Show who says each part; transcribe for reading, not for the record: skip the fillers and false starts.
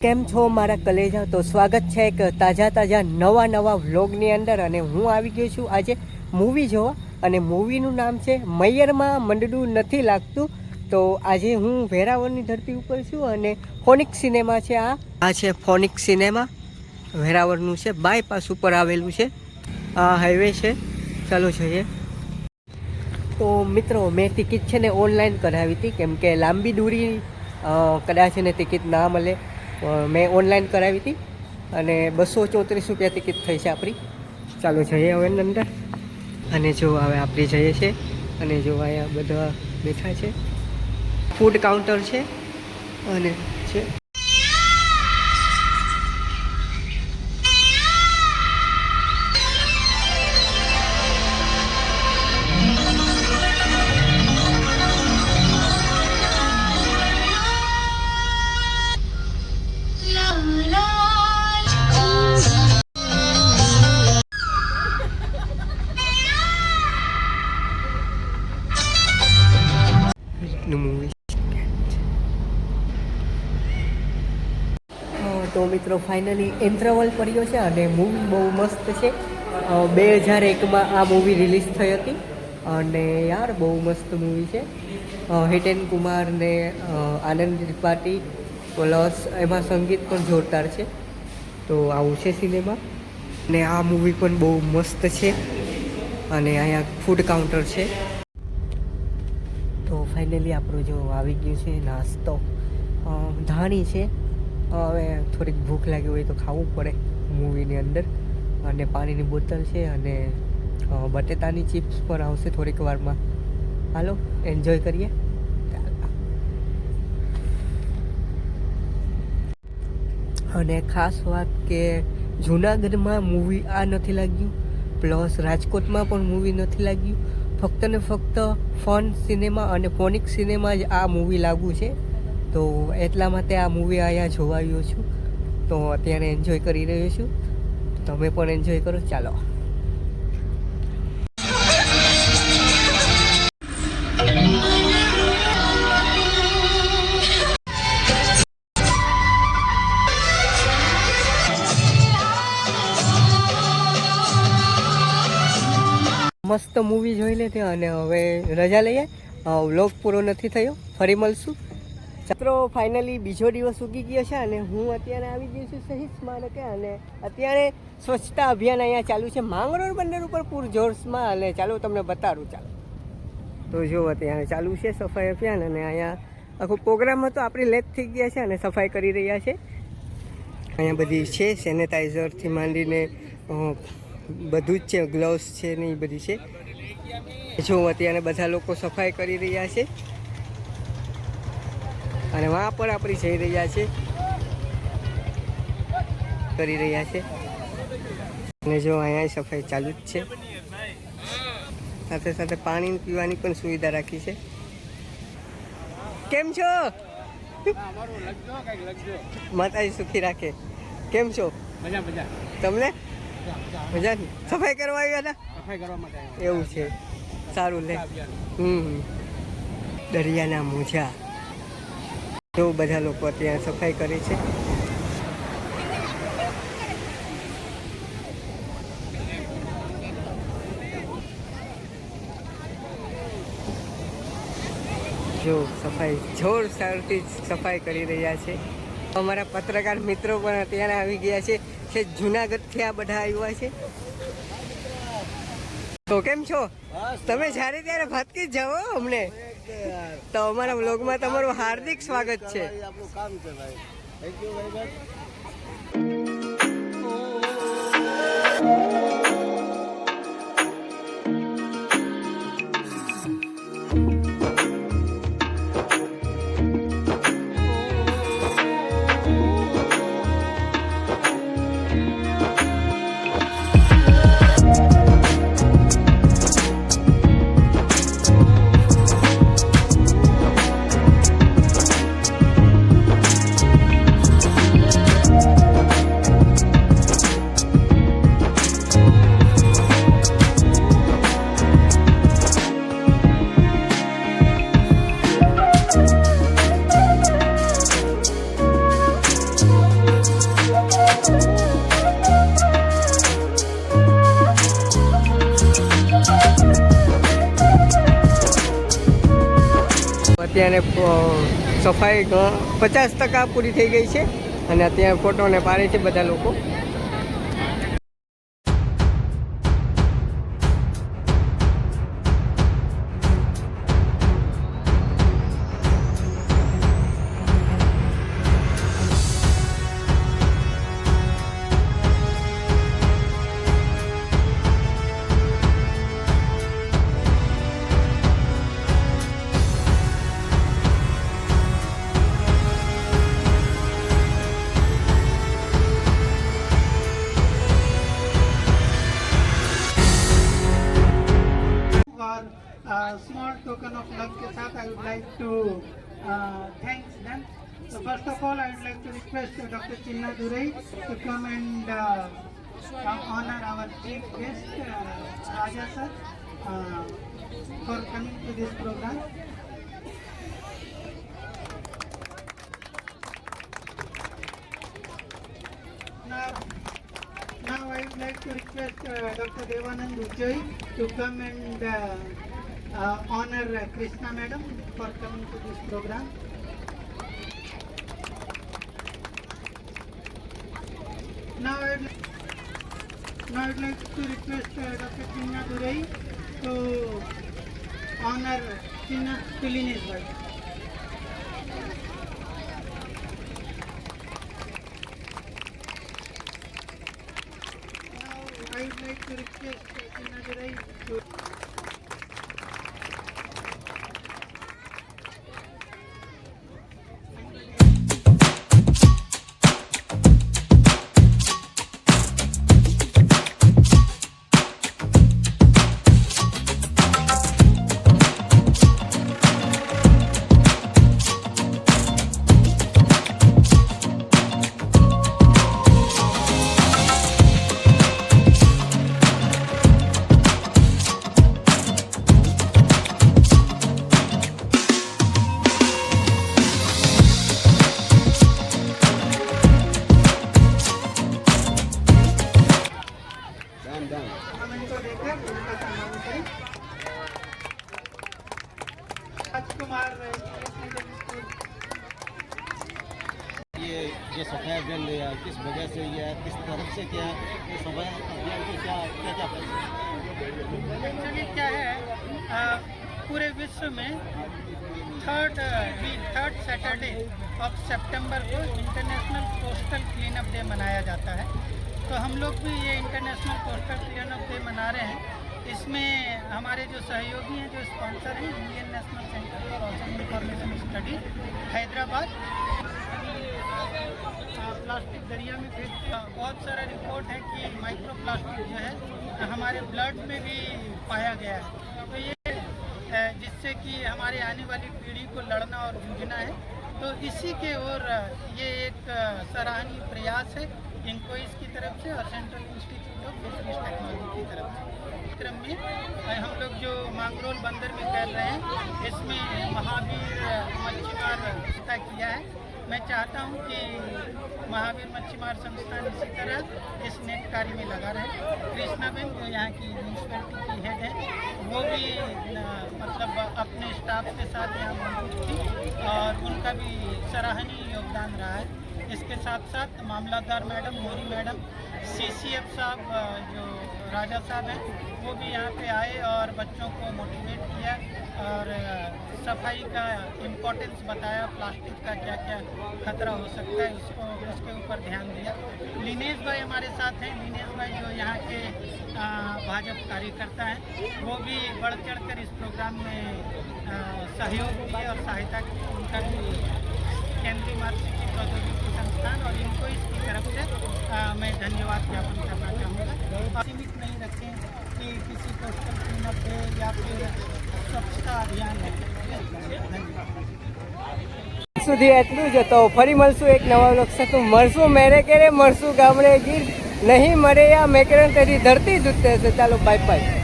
Speaker 1: કેમ છો મારા કલેજા? તો સ્વાગત છે એક તાજા નવા વ્લોગની અંદર. અને હું આવી ગયો છું આજે મૂવી જોવા, અને મૂવીનું નામ છે મૈયરમાં મંડળું નથી લાગતું. તો આજે હું વેરાવળની ધરતી ઉપર છું અને ફોનિક્સ સિનેમા છે. આ છે ફોનિક્સ સિનેમા, વેરાવળનું છે, બાયપાસ ઉપર આવેલું છે. આ હાઈવે છે, ચાલો જોઈએ. તો મિત્રો, મેં ટિકિટ છે ને ઓનલાઈન કરાવી હતી, કેમ કે લાંબી દૂરી કદાચ ને ટિકિટ ના મળે. મેં ઓનલાઈન કરાવી હતી અને 234 રૂપિયા ટિકિટ થઈ છે આપણી. ચાલો જઈએ હવે અંદર. અને જો હવે આપણે જઈએ છીએ, અને જો અહીંયા બધા બેઠા છે, ફૂડ કાઉન્ટર છે અને છે મૂવી. તો મિત્રો, ફાઇનલી ઇન્ટરવલ પડ્યો છે અને મૂવી બહુ મસ્ત છે. 2001માં આ મૂવી રિલીઝ થઈ હતી અને યાર બહુ મસ્ત મૂવી છે. હિતેન કુમાર ને આનંદ ત્રિપાઠી પ્લસ એમાં સંગીત પણ જોરદાર છે. તો આવું છે સિનેમા, ને આ મૂવી પણ બહુ મસ્ત છે. અને અહીંયા ફૂડ કાઉન્ટર છે. તો ફાઇનલી આપણું જો આવી ગયું છે નાસ્તો. ધાણી છે. હવે થોડીક ભૂખ લાગી હોય તો ખાવું પડે મૂવીની અંદર. અને પાણીની બોટલ છે અને બટેટાની ચિપ્સ પણ આવશે થોડીક વારમાં. હાલો એન્જોય કરીએ. અને ખાસ વાત કે જૂનાગઢમાં મૂવી આ નથી લાગ્યું, પ્લસ રાજકોટમાં પણ મૂવી નથી લાગ્યું. ફક્ત ને ફક્ત ફન સિનેમા અને ફોનિક્સ સિનેમા જ આ મૂવી લાગુ છે. તો એટલા માટે આ મૂવી અહીંયા જોવા આવ્યો છું. તો અત્યારે એન્જોય કરી રહ્યો છું. તમે પણ એન્જોય કરો. ચાલો. મસ્ત મૂવી જોઈ લે ત્યાં, અને હવે રજા લઈએ. વ્લોગ પૂરો નથી થયો, ફરી મળશું. મિત્રો, ફાઇનલી બીજો દિવસ ઉગી ગયો છે અને હું અત્યારે આવી ગયો છું શહીદ સ્મારકે. અને અત્યારે સ્વચ્છતા અભિયાન અહીંયા ચાલુ છે માંગરોળ બંદર ઉપર પૂરજોશમાં. અને ચાલો તમને બતાડું. ચાલો તો જો અત્યારે ચાલુ છે સફાઈ અભિયાન. અને અહીંયા આખો પ્રોગ્રામ હતો, આપણે લેટ થઈ ગયા છે અને સફાઈ કરી રહ્યા છે. અહીંયા બધી છે સેનેટાઈઝરથી માંડીને બધું જ છે, ગ્લવ્સ છે ને એ બધી છે. જો અત્યારે બધા લોકો સફાઈ કરી રહ્યા છે અને વहाँ પર આપણે જઈ રહ્યા છે, કરી રહ્યા છે. અને જો અહીંયા સફાઈ ચાલુ જ છે. સાથે સાથે પાણી પીવાની પણ સુવિધા રાખી છે. કેમ છો? માતાજી સુખી રાખે. કેમ છો?
Speaker 2: મજા.
Speaker 1: તમને મજા? સફાઈ કરવા આવ્યા હતા?
Speaker 2: સફાઈ કરવા માટે
Speaker 1: એવું છે, સારું લે. દરિયાના મોજા. જો બધા લોકો અત્યારે સફાઈ કરે છે. જો સફાઈ જોરદારથી સફાઈ કરી રહ્યા છે. અમારા પત્રકાર મિત્રો પણ અત્યારે આવી ગયા છે જુનાગઢથી. આ બધા આવ્યા છે. તો કેમ છો તમે? જ્યારે ત્યારે ભાતકી જ જાઓ અમને. તો અમારા વ્લોગમાં તમારું હાર્દિક સ્વાગત છે.
Speaker 2: આપણું કામ છે ભાઈ. Thank you very much.
Speaker 1: અત્યારે સફાઈ 50% પૂરી થઈ ગઈ છે અને અત્યારે ફોટોને પાડે છે બધા લોકો.
Speaker 3: Small token of love के साथ I would like to thanks them. So first of all, I would like to request Dr. Chinna Durai to come and honor our chief guest Raja sir for coming to this program. Now I would like to request Dr. Devanand Ujjoi to come and honor Krishna Madam for coming to this program. Now I would like to request Dr. Chinna Durai to honor Chinna Piline's wife. I would like to request Chinna Durai to हम इनको देकर उनका सम्मान करें. राजकुमार
Speaker 2: ये जो सफाई अभियान लिया किस वजह से या किस तरफ से क्या ये सफाई अभियान के क्या क्या क्या
Speaker 3: एक्चुअली क्या है पूरे विश्व में थर्ड सैटरडे ऑफ सितंबर को international coastal clean up day मनाया जाता है. तो हम लोग भी ये international coastal clean up day मना रहे हैं. इसमें हमारे जो सहयोगी हैं, जो स्पॉन्सर हैं, Indian national centre for ocean information study Hyderabad, plastic दरिया में बहुत सारा रिपोर्ट है कि माइक्रो प्लास्टिक जो है हमारे ब्लड में भी पाया गया है. तो ये जिससे कि हमारे आने वाली पीढ़ी को लड़ना और जूझना है. तो इसी के ओर ये एक सराहनीय प्रयास है इनकोइस की तरफ से और central institute of fisheries technology की तरफ से. क्रम में हम लोग जो मांगरोल बंदर में कर रहे हैं इसमें महावीर मच्छीमार संस्था किया है. मैं चाहता हूं कि महावीर मच्छीमार संस्थान इसी तरह इस नेक कार्य में लगा रहे. कृष्णा बेन जो यहाँ की म्यूनसिपैलिटी की हेड है वो भी मतलब अपने स्टाफ के साथ यहाँ मौजूद थी और उनका भी सराहनीय योगदान रहा है. इसके साथ साथ मामलादार मैडम, मोरी मैडम, CCF साहब जो राजा साहब हैं वो भी यहाँ पे आए और बच्चों को मोटिवेट किया और सफाई का इम्पोर्टेंस बताया. प्लास्टिक का क्या क्या खतरा हो सकता है उसके ऊपर ध्यान दिया. लीनेश भाई हमारे साथ हैं. लीनेश भाई जो यहाँ के भाजपा कार्यकर्ता हैं वो भी बढ़ चढ़ कर इस प्रोग्राम में सहयोग किए और सहायता की. उनका भी केंद्रीय मार्गदर्शी प्रौद्योगिकी संस्थान और इनको इसकी तरफ से मैं धन्यवाद ज्ञापन करना चाहूँगा. सीमित नहीं रखें कि किसी कोस्टल क्लीन अप डे या फिर स्वच्छता अभियान है. धन्यवाद.
Speaker 1: સુધી એટલું જ. તો ફરી મળશું એક નવા વ્લોગ સાથે. મળશું મેરે કેરે મળશું ગામડે ગીર નહીં મળે યા મેકરન તેરી ધરતી દૂધતે છે. ચાલો બાય બાય.